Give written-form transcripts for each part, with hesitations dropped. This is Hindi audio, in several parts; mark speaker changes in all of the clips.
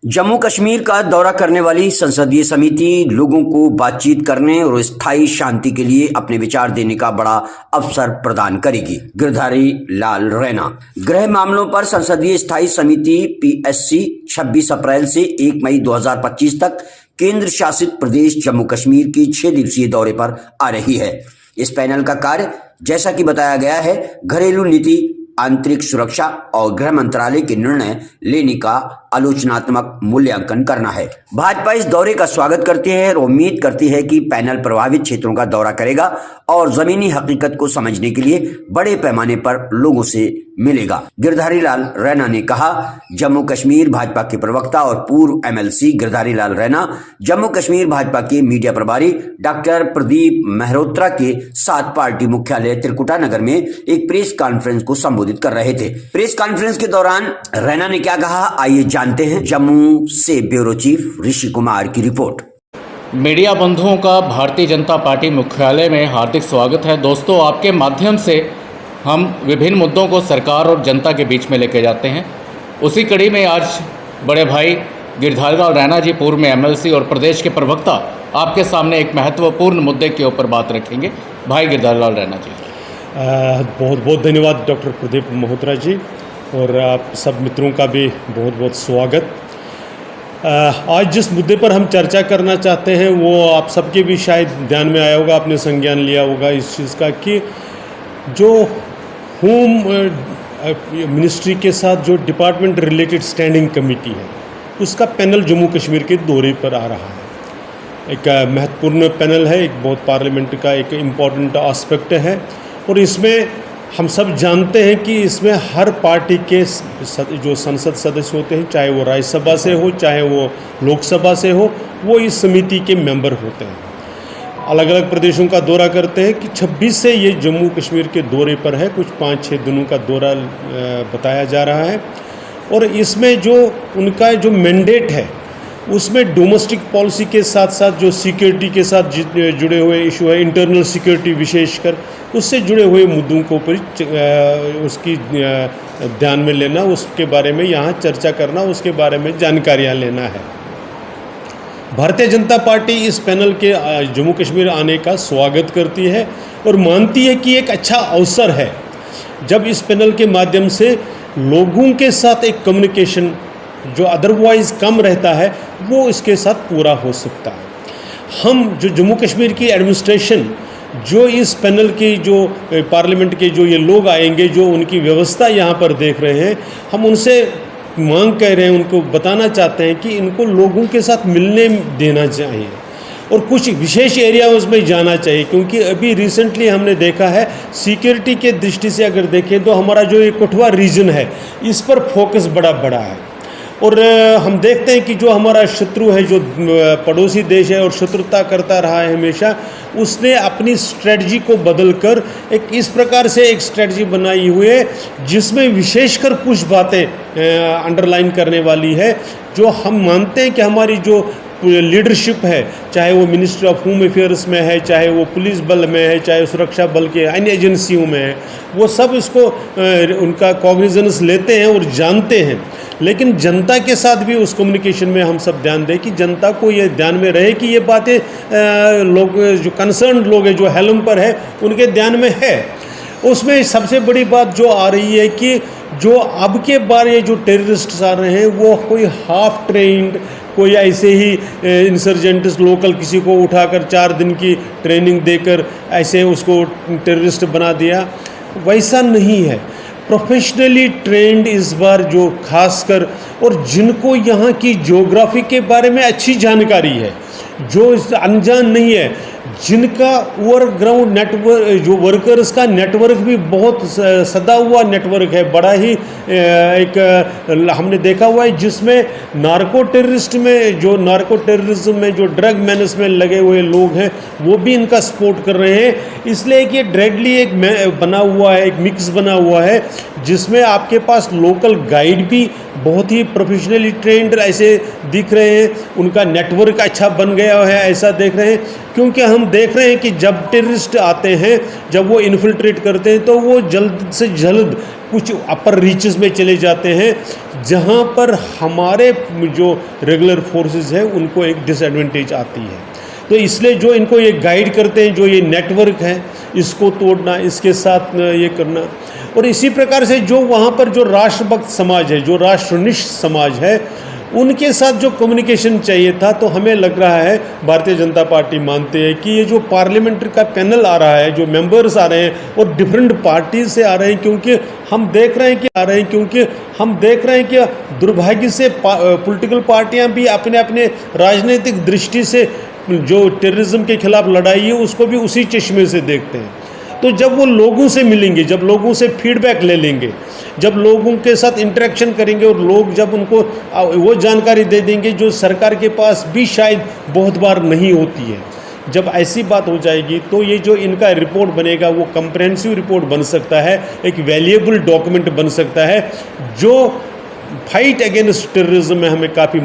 Speaker 1: जम्मू कश्मीर का दौरा करने वाली संसदीय समिति लोगों को बातचीत करने और स्थायी शांति के लिए अपने विचार देने का बड़ा अवसर प्रदान करेगी। गिरधारी लाल रैना। गृह मामलों पर संसदीय स्थायी समिति PSC 26 अप्रैल से 1 मई 2025 तक केंद्र शासित प्रदेश जम्मू कश्मीर की 6 दिवसीय दौरे पर आ रही है। इस पैनल का कार्य, जैसा कि बताया गया है, घरेलू नीति, आंतरिक सुरक्षा और गृह मंत्रालय के निर्णय लेने का आलोचनात्मक मूल्यांकन करना है। भाजपा इस दौरे का स्वागत करती है और उम्मीद करती है कि पैनल प्रभावित क्षेत्रों का दौरा करेगा और जमीनी हकीकत को समझने के लिए बड़े पैमाने पर लोगों से मिलेगा। गिरधारी लाल रैना ने कहा। जम्मू कश्मीर भाजपा के प्रवक्ता और पूर्व MLC गिरधारी लाल रैना जम्मू कश्मीर भाजपा के मीडिया प्रभारी डॉक्टर प्रदीप मेहरोत्रा के साथ पार्टी मुख्यालय त्रिकुटा नगर में एक प्रेस कॉन्फ्रेंस को संबोधित कर रहे थे। प्रेस कॉन्फ्रेंस के दौरान रैना ने क्या कहा, आइए जानते हैं। जम्मू से ब्यूरो चीफ ऋषि कुमार की रिपोर्ट।
Speaker 2: मीडिया बंधुओं का भारतीय जनता पार्टी मुख्यालय में हार्दिक स्वागत है। दोस्तों, आपके माध्यम से हम विभिन्न मुद्दों को सरकार और जनता के बीच में लेके जाते हैं। उसी कड़ी में आज बड़े भाई गिरधारी लाल रैना जी, पूर्व में MLC और प्रदेश के प्रवक्ता, आपके सामने एक महत्वपूर्ण मुद्दे के ऊपर बात रखेंगे। भाई गिरधारी लाल रैना जी।
Speaker 3: बहुत बहुत धन्यवाद डॉक्टर प्रदीप मेहरोत्रा जी, और आप सब मित्रों का भी बहुत बहुत स्वागत। आज जिस मुद्दे पर हम चर्चा करना चाहते हैं वो आप सबके भी शायद ध्यान में आया होगा, आपने संज्ञान लिया होगा इस चीज़ का कि जो होम मिनिस्ट्री के साथ जो डिपार्टमेंट रिलेटेड स्टैंडिंग कमेटी है, उसका पैनल जम्मू कश्मीर के दौरे पर आ रहा है। एक महत्वपूर्ण पैनल है, एक बहुत पार्लियामेंट का एक इम्पॉर्टेंट एस्पेक्ट है, और इसमें हम सब जानते हैं कि इसमें हर पार्टी के जो संसद सदस्य होते हैं, चाहे वो राज्यसभा से हो चाहे वो लोकसभा से हो, वो इस समिति के मेंबर होते हैं। अलग अलग प्रदेशों का दौरा करते हैं कि 26 से ये जम्मू कश्मीर के दौरे पर है। कुछ 5-6 दिनों का दौरा बताया जा रहा है, और इसमें जो उनका जो मैंडेट है उसमें डोमेस्टिक पॉलिसी के साथ साथ जो सिक्योरिटी के साथ जुड़े हुए इशू है, इंटरनल सिक्योरिटी विशेषकर, उससे जुड़े हुए मुद्दों को उसकी ध्यान में लेना, उसके बारे में यहाँ चर्चा करना, उसके बारे में जानकारियाँ लेना है। भारतीय जनता पार्टी इस पैनल के जम्मू कश्मीर आने का स्वागत करती है और मानती है कि एक अच्छा अवसर है जब इस पैनल के माध्यम से लोगों के साथ एक कम्युनिकेशन जो अदरवाइज़ कम रहता है वो इसके साथ पूरा हो सकता है। हम जो जम्मू कश्मीर की एडमिनिस्ट्रेशन, जो इस पैनल की जो पार्लियामेंट के जो ये लोग आएंगे, जो उनकी व्यवस्था यहाँ पर देख रहे हैं, हम उनसे मांग कर रहे हैं, उनको बताना चाहते हैं कि इनको लोगों के साथ मिलने देना चाहिए और कुछ विशेष एरियाज़ में जाना चाहिए, क्योंकि अभी रिसेंटली हमने देखा है सिक्योरिटी के दृष्टि से अगर देखें तो हमारा जो ये कठुआ रीजन है इस पर फोकस बड़ा है, और हम देखते हैं कि जो हमारा शत्रु है, जो पड़ोसी देश है और शत्रुता करता रहा है हमेशा, उसने अपनी स्ट्रेटजी को बदलकर एक इस प्रकार से एक स्ट्रेटजी बनाई हुई है जिसमें विशेषकर कुछ बातें अंडरलाइन करने वाली है, जो हम मानते हैं कि हमारी जो लीडरशिप है, चाहे वो मिनिस्ट्री ऑफ होम अफेयर्स में है, चाहे वो पुलिस बल में है, चाहे सुरक्षा बल के अन्य एजेंसियों में है, वो सब इसको उनका कॉग्निजेंस लेते हैं और जानते हैं। लेकिन जनता के साथ भी उस कम्युनिकेशन में हम सब ध्यान दें कि जनता को ये ध्यान में रहे कि ये बातें लोग जो कंसर्न लोग हैं, जो हेलम पर है, उनके ध्यान में है। उसमें सबसे बड़ी बात जो आ रही है कि जो अब के बार ये जो टेररिस्ट आ रहे हैं वो कोई हाफ ट्रेंड, कोई ऐसे ही इंसर्जेंट्स लोकल किसी को उठाकर 4 दिन की ट्रेनिंग देकर ऐसे उसको टेररिस्ट बना दिया, वैसा नहीं है। प्रोफेशनली ट्रेंड इस बार जो खासकर, और जिनको यहाँ की ज्योग्राफी के बारे में अच्छी जानकारी है, जो अनजान नहीं है, जिनका ओवर ग्राउंड नेटवर्क, जो वर्कर्स का नेटवर्क भी बहुत सदा हुआ नेटवर्क है, बड़ा ही एक हमने देखा हुआ है, जिसमें नार्को टेररिज्म में जो ड्रग मैनेस में लगे हुए लोग हैं वो भी इनका सपोर्ट कर रहे हैं। इसलिए कि ड्रैगली एक बना हुआ है, एक मिक्स बना हुआ है, जिसमें आपके पास लोकल गाइड भी बहुत ही प्रोफेशनली ट्रेंड ऐसे दिख रहे हैं, उनका नेटवर्क अच्छा बन गया है ऐसा देख रहे हैं, क्योंकि हम देख रहे हैं कि जब टेररिस्ट आते हैं, जब वो इन्फिल्ट्रेट करते हैं तो वो जल्द से जल्द कुछ अपर रीचेस में चले जाते हैं जहां पर हमारे जो रेगुलर फोर्सेस है उनको एक डिसएडवांटेज आती है। तो इसलिए जो इनको ये गाइड करते हैं, जो ये नेटवर्क है, इसको तोड़ना, इसके साथ ये करना, और इसी प्रकार से जो वहाँ पर जो राष्ट्रभक्त समाज है, जो राष्ट्रनिष्ठ समाज है, उनके साथ जो कम्युनिकेशन चाहिए था, तो हमें लग रहा है भारतीय जनता पार्टी मानते हैं कि ये जो पार्लियामेंट्री का पैनल आ रहा है, जो मेंबर्स आ रहे हैं और डिफरेंट पार्टीज से आ रहे हैं, क्योंकि हम देख रहे हैं कि दुर्भाग्य से पॉलिटिकल पार्टियां भी अपने अपने राजनीतिक दृष्टि से जो टेररिज्म के खिलाफ लड़ाई है उसको भी उसी चश्मे से देखते हैं। तो जब वो लोगों से मिलेंगे, जब लोगों से फीडबैक ले लेंगे, जब लोगों के साथ इंटरेक्शन करेंगे और लोग जब उनको वो जानकारी दे देंगे जो सरकार के पास भी शायद बहुत बार नहीं होती है, जब ऐसी बात हो जाएगी तो ये जो इनका रिपोर्ट बनेगा वो कंप्रहेंसिव रिपोर्ट बन सकता है, एक वैल्यूएबल डॉक्यूमेंट बन सकता है जो फाइट अगेंस्ट टेररिज्म में हमें काफ़ी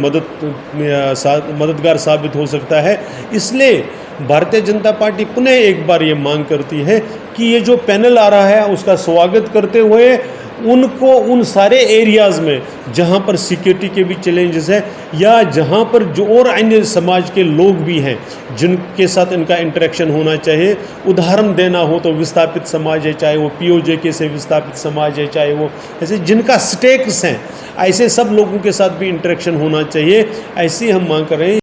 Speaker 3: मददगार साबित हो सकता है। इसलिए भारतीय जनता पार्टी पुनः एक बार ये मांग करती है कि ये जो पैनल आ रहा है उसका स्वागत करते हुए उनको उन सारे एरियाज़ में जहाँ पर सिक्योरिटी के भी चैलेंजेस है या जहाँ पर जो और अन्य समाज के लोग भी हैं जिनके साथ इनका इंटरेक्शन होना चाहिए, उदाहरण देना हो तो विस्थापित समाज है, चाहे वो POJK से विस्थापित समाज है, चाहे वो ऐसे जिनका स्टेक्स हैं, ऐसे सब लोगों के साथ भी इंटरेक्शन होना चाहिए, ऐसी हम मांग कर रहे हैं।